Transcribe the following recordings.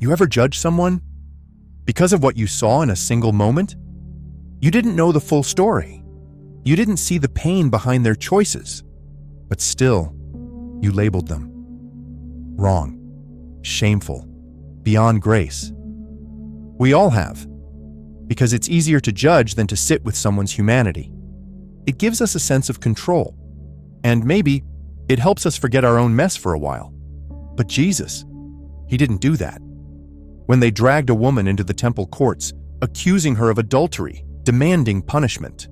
You ever judge someone because of what you saw in a single moment? You didn't know the full story. You didn't see the pain behind their choices, but still, you labeled them wrong, shameful, beyond grace. We all have, because it's easier to judge than to sit with someone's humanity. It gives us a sense of control, and maybe it helps us forget our own mess for a while. But Jesus, he didn't do that. When they dragged a woman into the temple courts, accusing her of adultery, demanding punishment,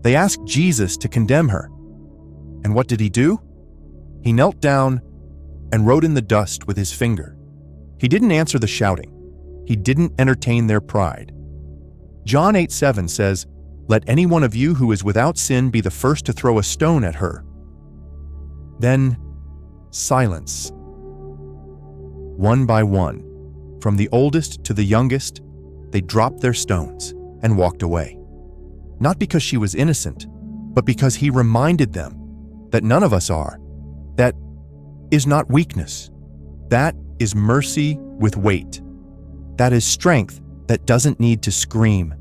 they asked Jesus to condemn her. And what did he do? He knelt down and wrote in the dust with his finger. He didn't answer the shouting. He didn't entertain their pride. John 8:7 says, "Let any one of you who is without sin be the first to throw a stone at her." Then, silence. One by one, from the oldest to the youngest, they dropped their stones and walked away. Not because she was innocent, but because he reminded them that none of us are. That is not weakness. That is mercy with weight. That is strength that doesn't need to scream.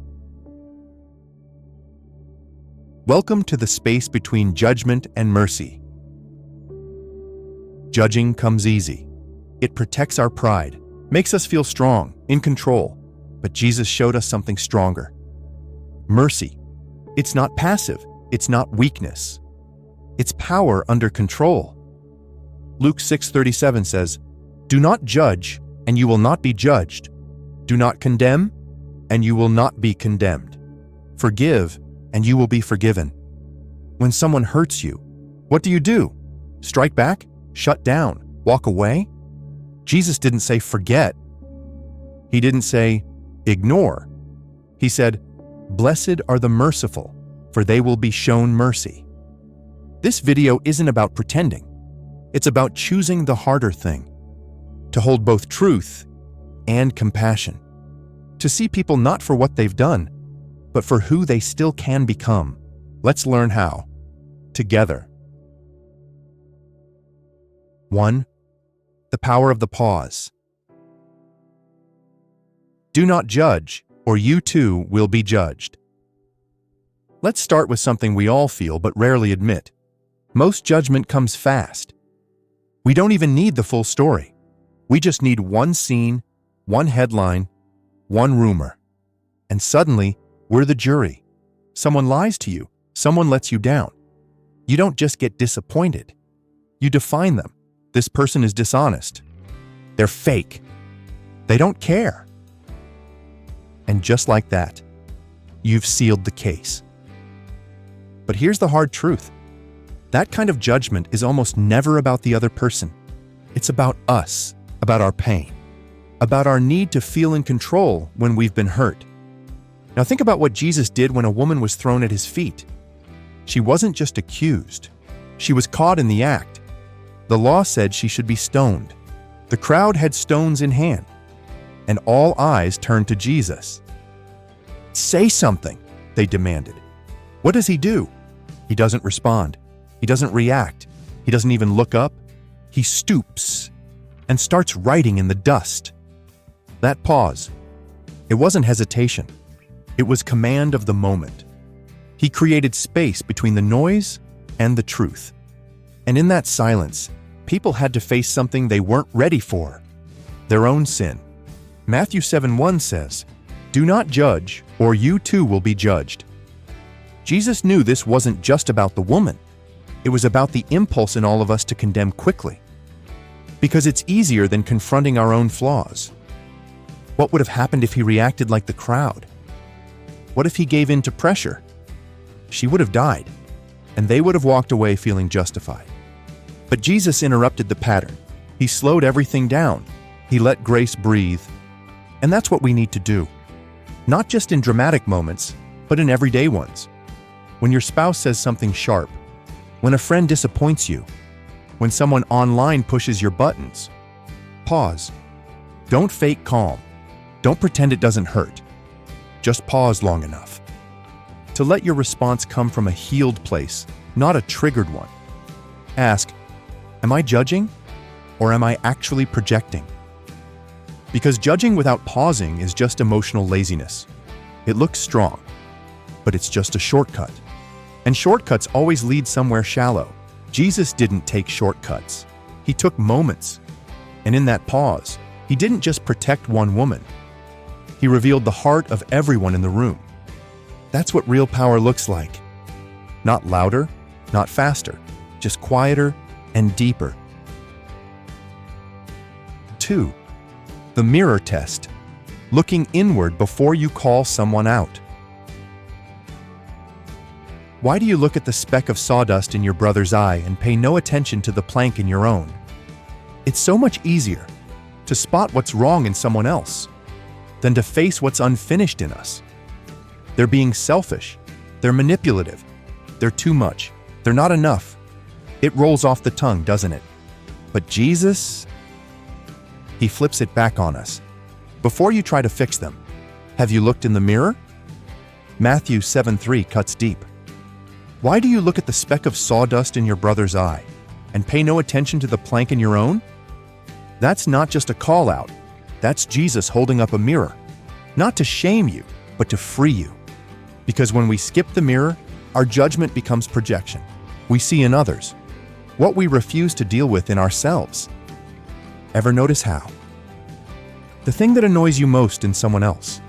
Welcome to the space between judgment and mercy. Judging comes easy. It protects our pride, makes us feel strong, in control. But Jesus showed us something stronger. Mercy. It's not passive. It's not weakness. It's power under control. Luke 6:37 says, "Do not judge, and you will not be judged. Do not condemn, and you will not be condemned. Forgive, and you will be forgiven." When someone hurts you, what do? Strike back? Shut down? Walk away? Jesus didn't say forget. He didn't say ignore. He said, "Blessed are the merciful, for they will be shown mercy." This video isn't about pretending. It's about choosing the harder thing, to hold both truth and compassion, to see people not for what they've done, but for who they still can become. Let's learn how, together. 1. The power of the pause. Do not judge, or you too will be judged. Let's start with something we all feel but rarely admit. Most judgment comes fast. We don't even need the full story. We just need one scene, one headline, one rumor. And suddenly, we're the jury. Someone lies to you. Someone lets you down. You don't just get disappointed. You define them. This person is dishonest. They're fake. They don't care. And just like that, you've sealed the case. But here's the hard truth. That kind of judgment is almost never about the other person. It's about us, about our pain, about our need to feel in control when we've been hurt. Now think about what Jesus did when a woman was thrown at his feet. She wasn't just accused. She was caught in the act. The law said she should be stoned. The crowd had stones in hand, and all eyes turned to Jesus. "Say something," they demanded. What does he do? He doesn't respond. He doesn't react. He doesn't even look up. He stoops and starts writing in the dust. That pause, it wasn't hesitation. It was command of the moment. He created space between the noise and the truth. And in that silence, people had to face something they weren't ready for, their own sin. Matthew 7:1 says, "Do not judge, or you too will be judged." Jesus knew this wasn't just about the woman. It was about the impulse in all of us to condemn quickly. Because it's easier than confronting our own flaws. What would have happened if he reacted like the crowd? What if he gave in to pressure? She would have died, and they would have walked away feeling justified. But Jesus interrupted the pattern. He slowed everything down. He let grace breathe. And that's what we need to do. Not just in dramatic moments, but in everyday ones. When your spouse says something sharp, when a friend disappoints you, when someone online pushes your buttons, pause. Don't fake calm. Don't pretend it doesn't hurt. Just pause long enough to let your response come from a healed place, not a triggered one. Ask, am I judging, or am I actually projecting? Because judging without pausing is just emotional laziness. It looks strong, but it's just a shortcut. And shortcuts always lead somewhere shallow. Jesus didn't take shortcuts. He took moments. And in that pause, he didn't just protect one woman. He revealed the heart of everyone in the room. That's what real power looks like. Not louder, not faster, just quieter and deeper. 2. The mirror test. Looking inward before you call someone out. Why do you look at the speck of sawdust in your brother's eye and pay no attention to the plank in your own? It's so much easier to spot what's wrong in someone else than to face what's unfinished in us. They're being selfish. They're manipulative. They're too much. They're not enough. It rolls off the tongue, doesn't it? But Jesus, he flips it back on us. Before you try to fix them, have you looked in the mirror? Matthew 7:3 cuts deep. Why do you look at the speck of sawdust in your brother's eye and pay no attention to the plank in your own? That's not just a call out. That's Jesus holding up a mirror, not to shame you, but to free you. Because when we skip the mirror, our judgment becomes projection. We see in others what we refuse to deal with in ourselves. Ever notice how? The thing that annoys you most in someone else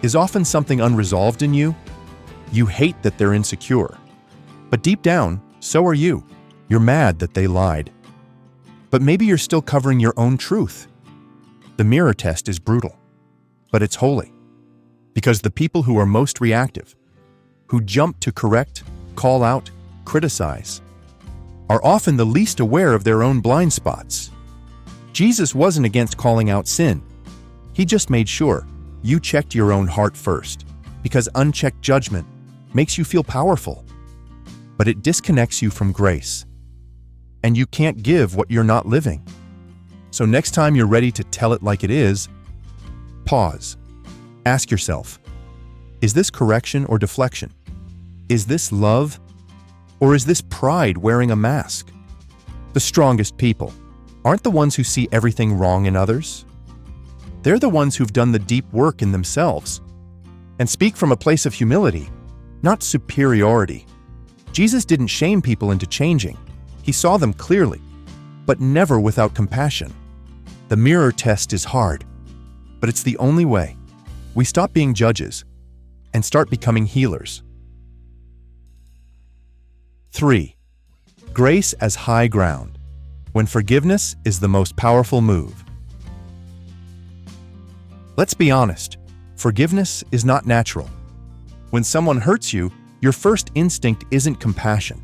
is often something unresolved in you. You hate that they're insecure. But deep down, so are you. You're mad that they lied. But maybe you're still covering your own truth. The mirror test is brutal, but it's holy. Because the people who are most reactive, who jump to correct, call out, criticize, are often the least aware of their own blind spots. Jesus wasn't against calling out sin. He just made sure you checked your own heart first, because unchecked judgment makes you feel powerful, but it disconnects you from grace. And you can't give what you're not living. So next time you're ready to tell it like it is, pause. Ask yourself, is this correction or deflection? Is this love? Or is this pride wearing a mask? The strongest people aren't the ones who see everything wrong in others. They're the ones who've done the deep work in themselves and speak from a place of humility, not superiority. Jesus didn't shame people into changing. He saw them clearly, but never without compassion. The mirror test is hard, but it's the only way. We stop being judges and start becoming healers. 3. Grace as high ground, when forgiveness is the most powerful move. Let's be honest, forgiveness is not natural. When someone hurts you, your first instinct isn't compassion.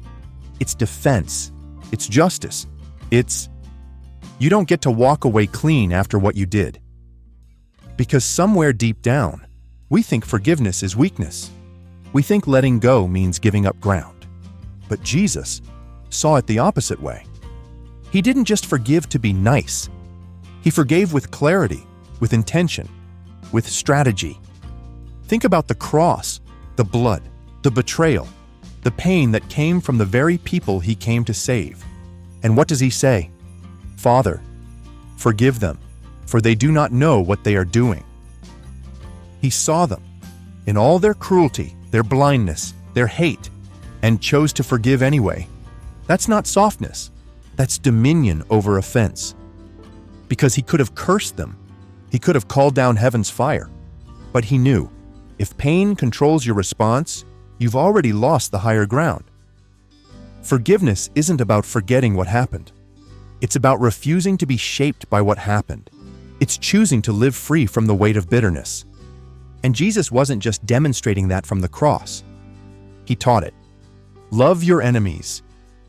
It's defense. It's justice. It's, you don't get to walk away clean after what you did. Because somewhere deep down, we think forgiveness is weakness. We think letting go means giving up ground. But Jesus saw it the opposite way. He didn't just forgive to be nice. He forgave with clarity, with intention, with strategy. Think about the cross, the blood, the betrayal, the pain that came from the very people he came to save. And what does he say? Father, forgive them, for they do not know what they are doing. He saw them in all their cruelty, their blindness, their hate, and chose to forgive anyway. That's not softness. That's dominion over offense. Because he could have cursed them. He could have called down heaven's fire. But he knew, if pain controls your response, you've already lost the higher ground. Forgiveness isn't about forgetting what happened. It's about refusing to be shaped by what happened. It's choosing to live free from the weight of bitterness. And Jesus wasn't just demonstrating that from the cross. He taught it. Love your enemies.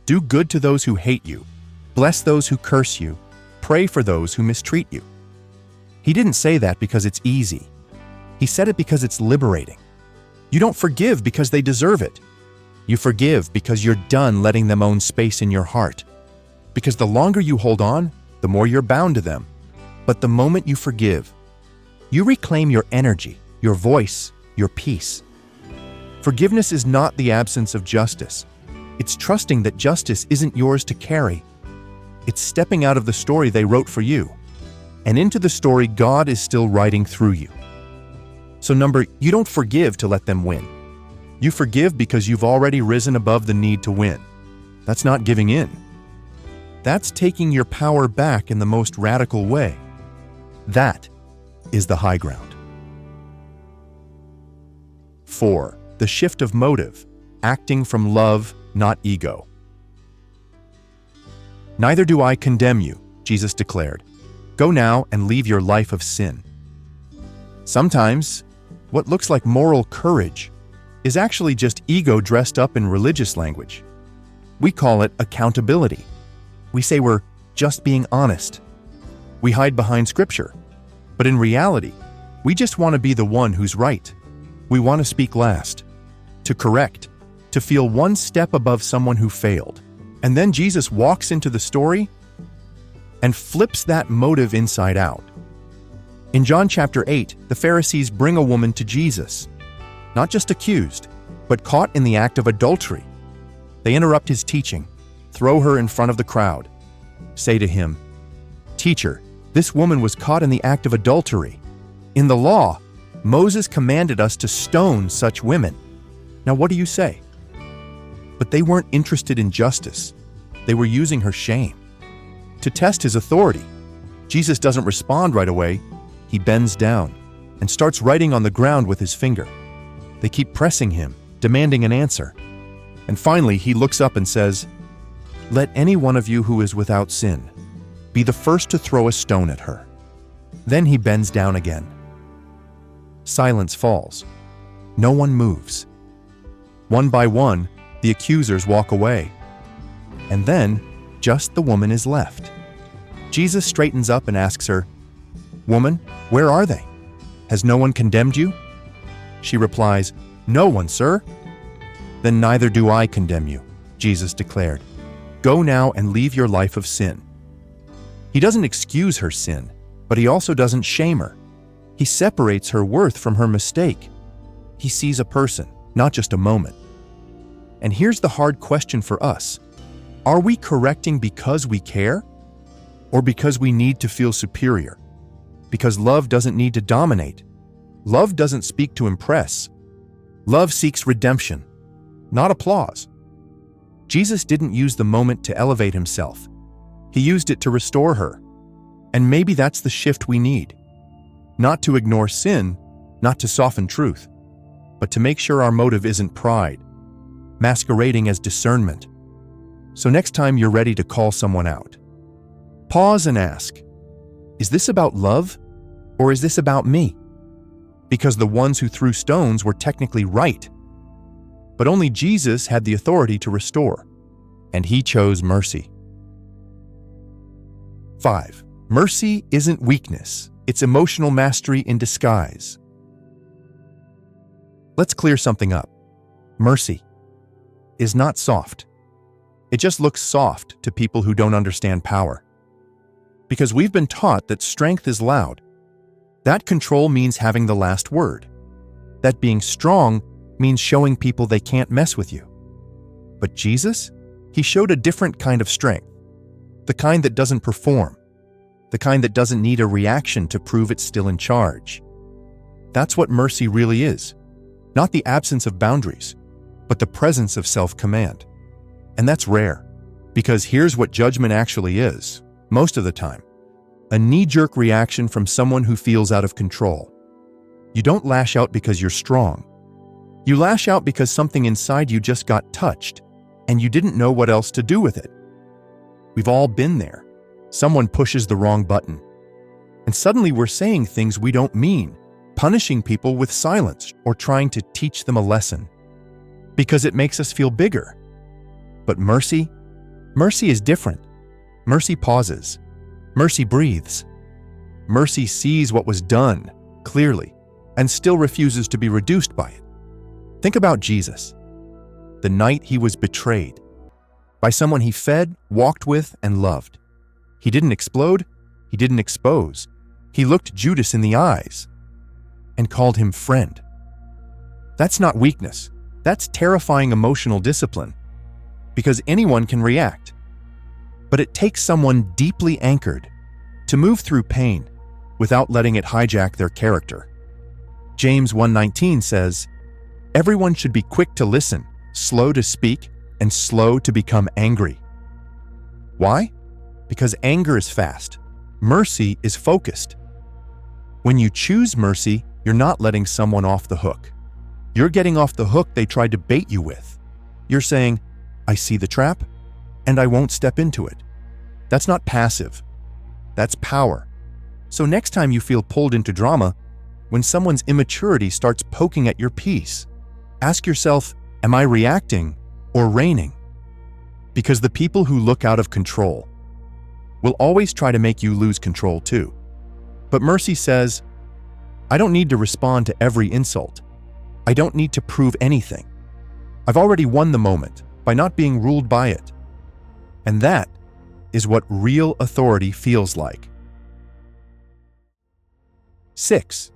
Do good to those who hate you. Bless those who curse you. Pray for those who mistreat you. He didn't say that because it's easy. He said it because it's liberating. You don't forgive because they deserve it. You forgive because you're done letting them own space in your heart. Because the longer you hold on, the more you're bound to them. But the moment you forgive, you reclaim your energy, your voice, your peace. Forgiveness is not the absence of justice. It's trusting that justice isn't yours to carry. It's stepping out of the story they wrote for you And into the story, God is still writing through you. So you don't forgive to let them win. You forgive because you've already risen above the need to win. That's not giving in. That's taking your power back in the most radical way. That is the high ground. 4. The shift of motive, acting from love, not ego. Neither do I condemn you, Jesus declared. Go now and leave your life of sin. Sometimes, what looks like moral courage is actually just ego dressed up in religious language. We call it accountability. We say we're just being honest. We hide behind Scripture. But in reality, we just want to be the one who's right. We want to speak last, to correct, to feel one step above someone who failed. And then Jesus walks into the story and flips that motive inside out. In John chapter 8, the Pharisees bring a woman to Jesus, not just accused, but caught in the act of adultery. They interrupt his teaching, throw her in front of the crowd, say to him, "Teacher, this woman was caught in the act of adultery. In the law, Moses commanded us to stone such women. Now what do you say?" But they weren't interested in justice. They were using her shame. To test his authority, Jesus doesn't respond right away. He bends down and starts writing on the ground with his finger. They keep pressing him, demanding an answer. And finally, he looks up and says, "Let any one of you who is without sin be the first to throw a stone at her." Then he bends down again. Silence falls. No one moves. One by one, the accusers walk away. And then, just the woman is left. Jesus straightens up and asks her, "Woman, where are they? Has no one condemned you?" She replies, "No one, sir." "Then neither do I condemn you," Jesus declared. "Go now and leave your life of sin." He doesn't excuse her sin, but he also doesn't shame her. He separates her worth from her mistake. He sees a person, not just a moment. And here's the hard question for us. Are we correcting because we care? Or because we need to feel superior? Because love doesn't need to dominate. Love doesn't speak to impress. Love seeks redemption, not applause. Jesus didn't use the moment to elevate himself. He used it to restore her. And maybe that's the shift we need. Not to ignore sin, not to soften truth, but to make sure our motive isn't pride, masquerading as discernment. So next time you're ready to call someone out, pause and ask, is this about love or is this about me? Because the ones who threw stones were technically right. But only Jesus had the authority to restore, and he chose mercy. 5. Mercy isn't weakness, it's emotional mastery in disguise. Let's clear something up. Mercy is not soft. It just looks soft to people who don't understand power. Because we've been taught that strength is loud. That control means having the last word. That being strong means showing people they can't mess with you. But Jesus, he showed a different kind of strength. The kind that doesn't perform. The kind that doesn't need a reaction to prove it's still in charge. That's what mercy really is. Not the absence of boundaries, but the presence of self-command. And that's rare, because here's what judgment actually is, most of the time. A knee-jerk reaction from someone who feels out of control. You don't lash out because you're strong. You lash out because something inside you just got touched, and you didn't know what else to do with it. We've all been there. Someone pushes the wrong button, and suddenly we're saying things we don't mean, punishing people with silence or trying to teach them a lesson, because it makes us feel bigger. But mercy is different. Mercy pauses. Mercy breathes. Mercy sees what was done clearly and still refuses to be reduced by it. Think about Jesus. The night he was betrayed by someone he fed, walked with, and loved. He didn't explode. He didn't expose. He looked Judas in the eyes and called him friend. That's not weakness. That's terrifying emotional discipline, because anyone can react. But it takes someone deeply anchored to move through pain, without letting it hijack their character. James 1:19 says, "Everyone should be quick to listen, slow to speak, and slow to become angry." Why? Because anger is fast. Mercy is focused. When you choose mercy, you're not letting someone off the hook. You're getting off the hook they tried to bait you with. You're saying, "I see the trap, and I won't step into it." That's not passive. That's power. So next time you feel pulled into drama, when someone's immaturity starts poking at your peace, ask yourself, am I reacting or reigning? Because the people who look out of control will always try to make you lose control too. But mercy says, I don't need to respond to every insult. I don't need to prove anything. I've already won the moment by not being ruled by it. And that is what real authority feels like. 6.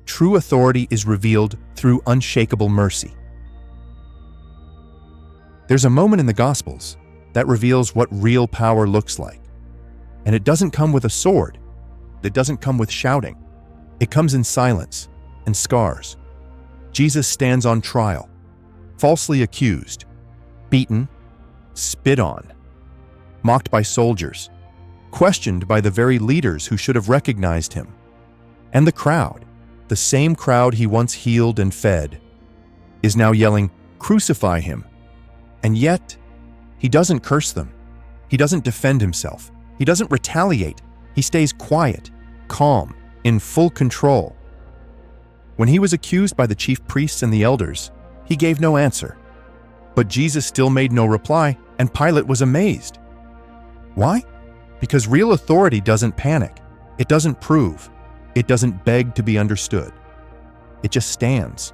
True authority is revealed through unshakable mercy. There's a moment in the Gospels that reveals what real power looks like. And it doesn't come with a sword. It doesn't come with shouting. It comes in silence and scars. Jesus stands on trial, falsely accused, beaten, spit on, mocked by soldiers, questioned by the very leaders who should have recognized him. And the crowd, the same crowd he once healed and fed, is now yelling, "Crucify him." And yet, he doesn't curse them. He doesn't defend himself. He doesn't retaliate. He stays quiet, calm, in full control. When he was accused by the chief priests and the elders, he gave no answer. But Jesus still made no reply, and Pilate was amazed. Why? Because real authority doesn't panic. It doesn't prove. It doesn't beg to be understood. It just stands,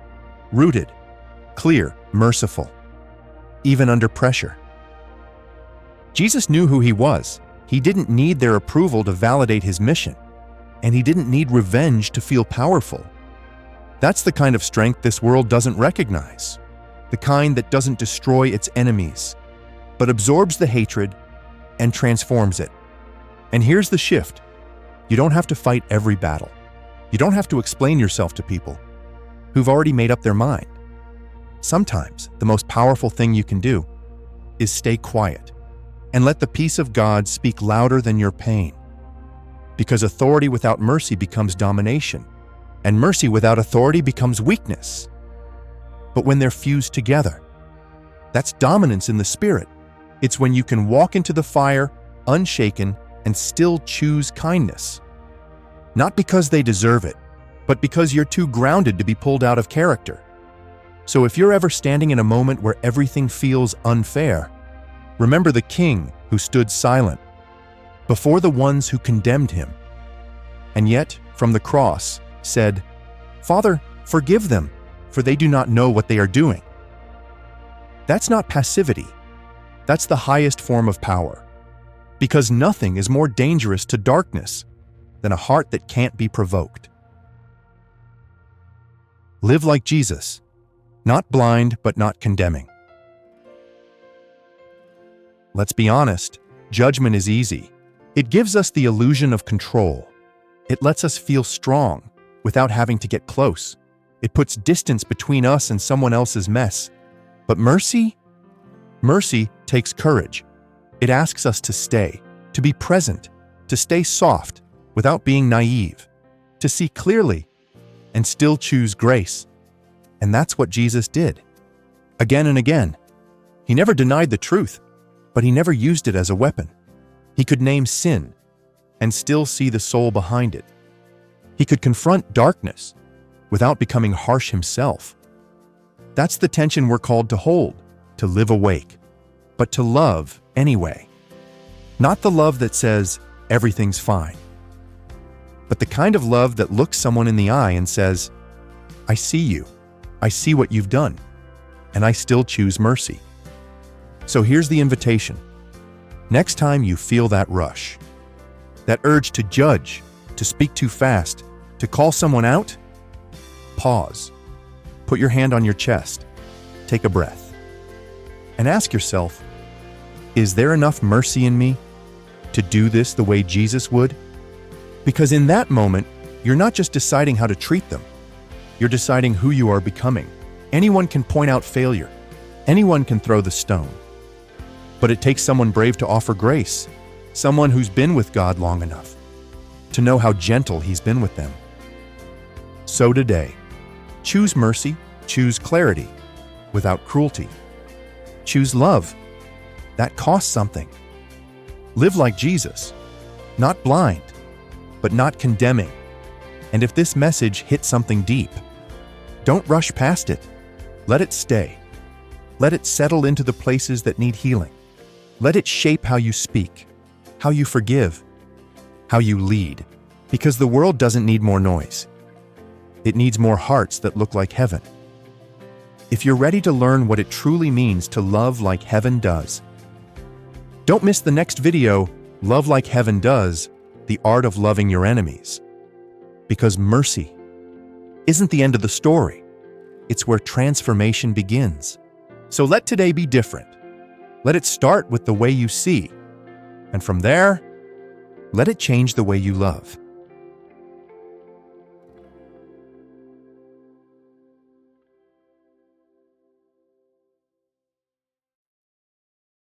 rooted, clear, merciful, even under pressure. Jesus knew who he was. He didn't need their approval to validate his mission, and he didn't need revenge to feel powerful. That's the kind of strength this world doesn't recognize, the kind that doesn't destroy its enemies, but absorbs the hatred and transforms it. And here's the shift. You don't have to fight every battle. You don't have to explain yourself to people who've already made up their mind. Sometimes the most powerful thing you can do is stay quiet and let the peace of God speak louder than your pain. Because authority without mercy becomes domination, and mercy without authority becomes weakness. But when they're fused together, that's dominance in the spirit. It's when you can walk into the fire unshaken and still choose kindness. Not because they deserve it, but because you're too grounded to be pulled out of character. So if you're ever standing in a moment where everything feels unfair, remember the king who stood silent before the ones who condemned him, and yet, from the cross, said, "Father, forgive them, for they do not know what they are doing." That's not passivity. That's the highest form of power. Because nothing is more dangerous to darkness than a heart that can't be provoked. Live like Jesus, not blind but not condemning. Let's be honest, judgment is easy. It gives us the illusion of control. It lets us feel strong without having to get close. It puts distance between us and someone else's mess. But mercy? Mercy takes courage. It asks us to stay, to be present, to stay soft without being naive, to see clearly and still choose grace. And that's what Jesus did. Again and again. He never denied the truth, but he never used it as a weapon. He could name sin and still see the soul behind it. He could confront darkness without becoming harsh himself. That's the tension we're called to hold, to live awake, but to love anyway. Not the love that says, everything's fine, but the kind of love that looks someone in the eye and says, I see you, I see what you've done, and I still choose mercy. So here's the invitation. Next time you feel that rush, that urge to judge, to speak too fast, to call someone out, pause, put your hand on your chest, take a breath, and ask yourself, is there enough mercy in me to do this the way Jesus would? Because in that moment, you're not just deciding how to treat them, you're deciding who you are becoming. Anyone can point out failure. Anyone can throw the stone. But it takes someone brave to offer grace, someone who's been with God long enough to know how gentle He's been with them. So today, choose mercy, choose clarity, without cruelty. Choose love. That costs something. Live like Jesus, not blind, but not condemning. And if this message hit something deep, don't rush past it. Let it stay. Let it settle into the places that need healing. Let it shape how you speak, how you forgive, how you lead. Because the world doesn't need more noise. It needs more hearts that look like heaven. If you're ready to learn what it truly means to love like heaven does, don't miss the next video, Love Like Heaven Does, The Art of Loving Your Enemies. Because mercy isn't the end of the story. It's where transformation begins. So let today be different. Let it start with the way you see. And from there, let it change the way you love.